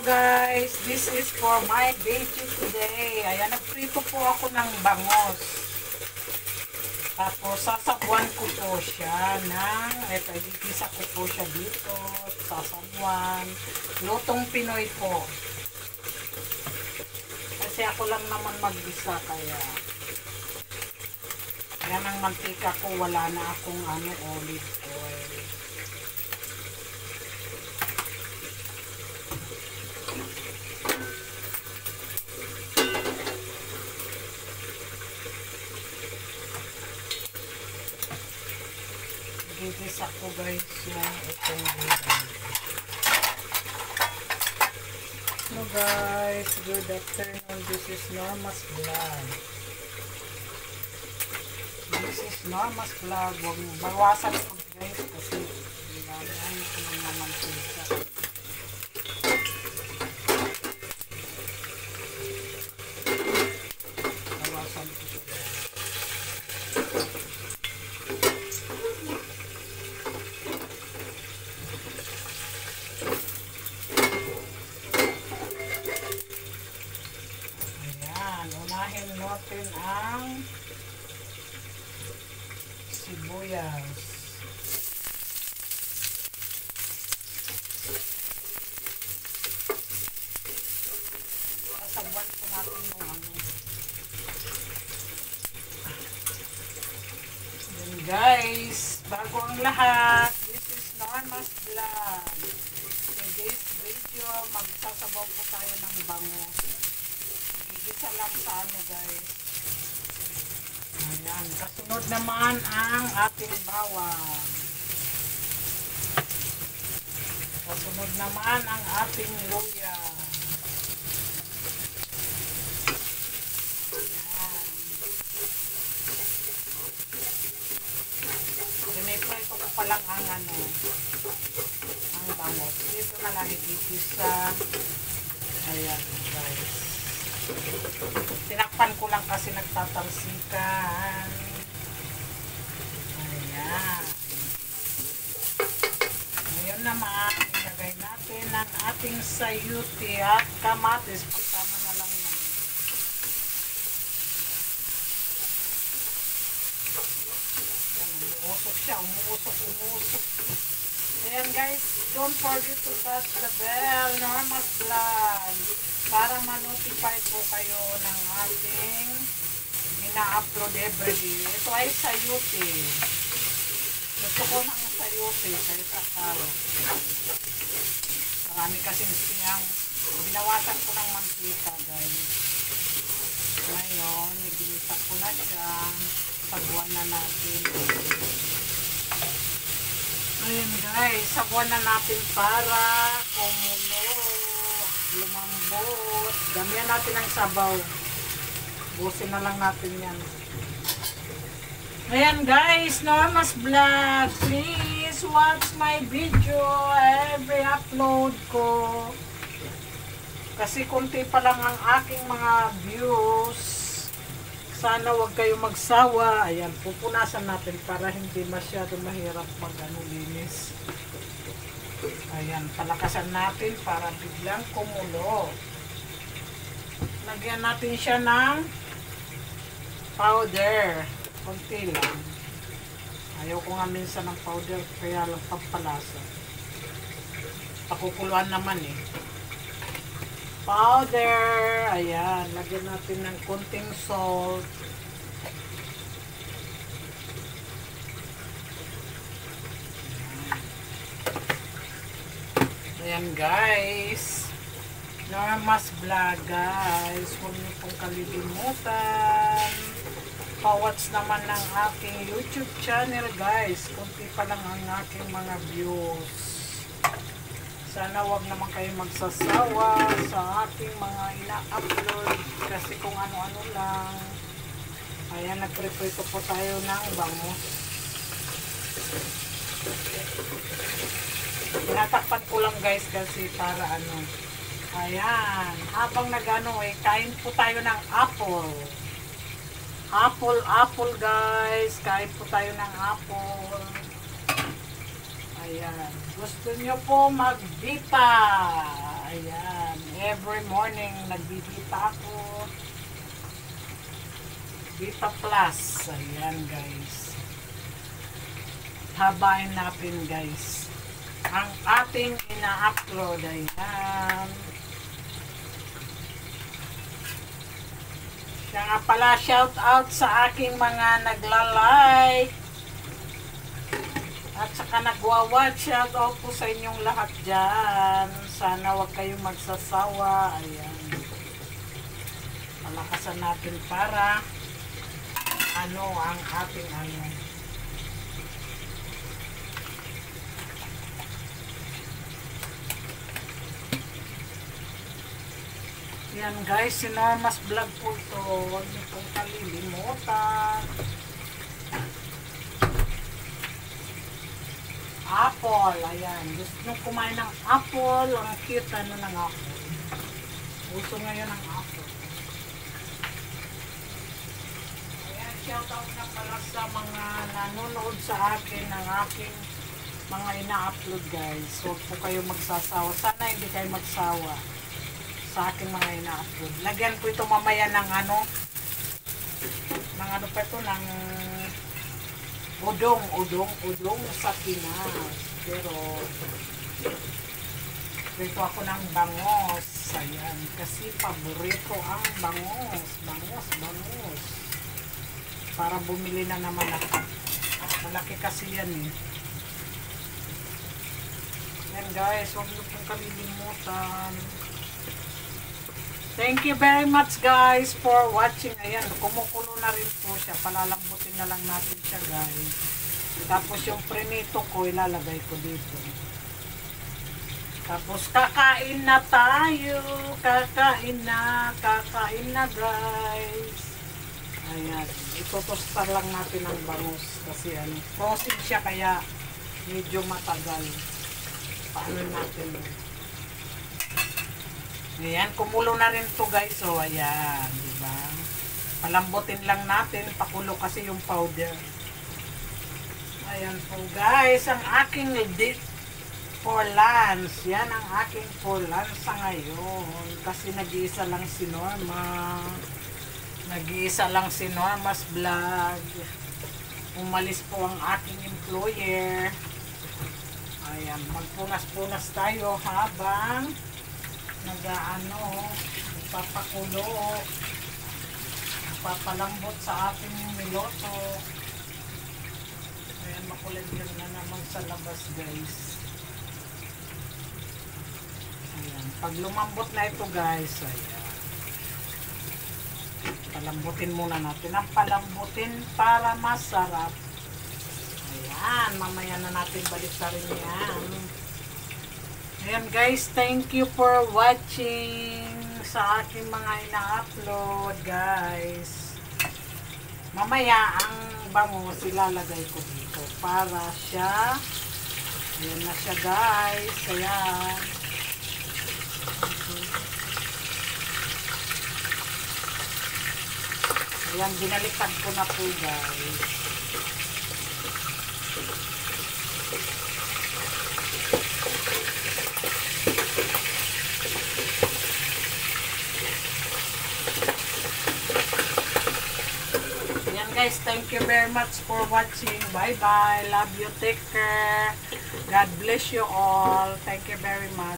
Guys, this is for my video today. Ayan, nagprito po ako ng bangos. Tapos, sasabuan ko po siya ng, igigisa ko po siya dito, sasabuan. Lutong Pinoy po. Kasi ako lang naman mag-isa, kaya yan ang mantika ko, wala na akong olive oil. Gigisa ko guys yung itong gulay. Hello guys, good afternoon. This is Norma's Vlog. This is Norma's Vlog. Huwag bawasan ko guys kasi nilalayan ko ng mamantika. Bawasan ko siya. Unahin natin ang sibuyas. Sasabuan po natin yung Then guys, bago ang lahat, this is Norma's Vlog. Today's video, magsasabaw po tayo ng bangus. Isa lang sa guys. Ayan. Kasunod naman ang ating bawang. Kasunod naman ang ating luya. Ayan. Sinipray ko pa lang ang ang bangus. Dito na lang igigisa. Ayan guys. Tinakpan ko lang kasi nagtatalsikan. Ayan. Ngayon naman, ilagay natin ang ating sayuti at kamatis. Pagsama na lang yan. Ayan, umuusok siya. Umuusok. Ayan guys, don't forget to touch the bell, Norma's Vlog, para ma-notify po kayo ng ating ina-upload everyday. Ito ay sayuti. Gusto ko ng sayuti kaysa carrot. Marami kasing siyang binawasan ko ng mantika guys. Ngayon, nagilisa ko na siya. Sabuan na natin. Ayan guys, sabuan na natin para kumulo, lumambot. Damihan natin ang sabaw. Busin na lang natin yan. Ayan guys, Norma's Vlog. Please watch my video every upload ko. Kasi kunti pa lang ang aking mga views. Sana wag kayo magsawa. Ayan, pupunasan natin para hindi masyado mahirap linis. Ayan, palakasan natin para biglang kumulo. Lagyan natin siya ng powder. Kunti lang. Ayaw ko nga minsan ng powder, kaya lang pampalasa. Pakukuluan naman eh. Powder. Ayan, lagyan natin ng kunting salt. Ayan guys. Norma's Vlog guys. Huwag niyo pong kalilimutan. Pa-watch naman ng aking YouTube channel guys. Kunti pa lang ang aking mga views. Sana wag naman kayo magsasawa sa ating mga ina-upload kasi kung ano-ano lang. Ayan, nag-prepare po tayo ng bangus. Tinatakpan ko lang guys kasi para ayan, habang kain po tayo ng apple. Apple guys, kain po tayo ng apple. Ayan. Gusto nyo po mag-vita. Ayan. Every morning, nagbibita ako. Vita Plus. Ayan, guys. Habain natin, guys. Ang ating ina-upload. Ayan. Siya nga pala, shout out sa aking mga nagla-like. At saka nagwa-watch. Shout out po sa inyong lahat dyan. Sana wag kayong magsasawa. Ayan. Palakasan natin para ang ating Yan guys, si Norma's Vlog po ito. Huwag niyo pong kalilimutan. Apple, ayan. Gusto nyo kumain ng apple. Ang cute ng apple. Gusto ngayon ng apple. Ayan, shout out na pala sa mga nanonood sa akin ng aking mga ina-upload guys. Huwag po kayo magsasawa. Sana hindi kayo magsawa sa aking mga ina-upload. Lagyan ko ito mamaya ng ng udong sa Pinas. Pero dito ako ng bangos. Ayan, kasi paborito ang bangos. Bangos. Para bumili na naman ako. Malaki kasi yan eh. Yan guys, huwag niyo pong kalilimutan. Thank you very much guys for watching. Ayan, kumukulo na rin po siya. Palalambutin na lang natin siya guys. Tapos yung prinito ko, ilalagay ko dito. Tapos kakain na tayo. Kakain na guys. Ayan, itotostar lang natin ang bangus. Kasi frozen siya kaya medyo matagal. Paano natin Ayan, kumulo na rin to guys. So, ayan, diba? Palambutin lang natin. Pakulo kasi yung powder. Ayan po guys, ang aking dip for lunch. Yan ang aking for lunch sa ngayon. Kasi nag-iisa lang si Norma. Nag-iisa lang si Norma's Vlog. Umalis po ang aking employer. Ayan, magpunas-punas tayo habang papakulo, papalambot sa ating niloto. Ayan, makulit yun na naman sa labas guys. Ayan, pag lumambot na ito guys, ayan, palambutin muna natin. Ang palambutin para masarap. Ayan, mamaya na natin balik sa rin yan. Ayan guys, thank you for watching sa aking mga ina-upload guys. Mamaya ang bangus ilalagay ko dito para siya, ayan na siya guys. Ayan. Ayan, binaliktad ko na po guys. Guys, thank you very much for watching. Bye bye. Love you. Take care. God bless you all. Thank you very much.